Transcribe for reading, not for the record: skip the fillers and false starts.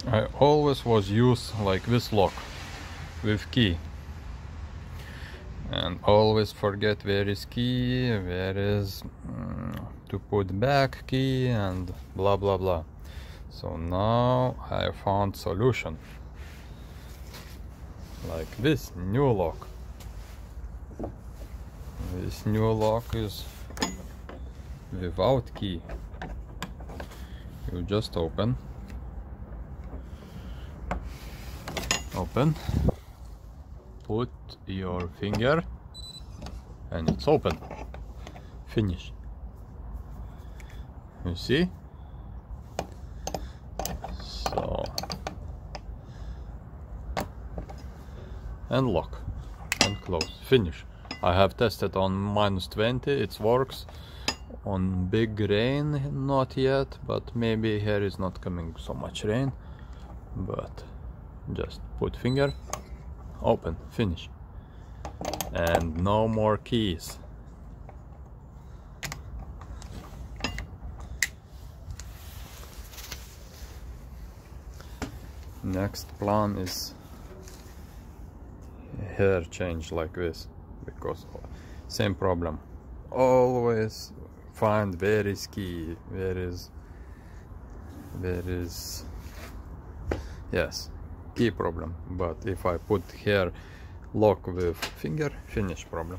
I always was use like this lock with key, and always forget where is key, where is to put back key, and blah blah blah. So now I found solution, like this new lock. This new lock is without key. You just open, put your finger, and it's open. Finish. You see? So, and lock and close. Finish. I have tested on -20, it works. On big rain, not yet, but maybe here is not coming so much rain. But just put finger, open, finish. And no more keys. Next plan is hair change like this, because same problem. Always find where is key, where is yes, key problem. But if I put here lock with finger, finish problem.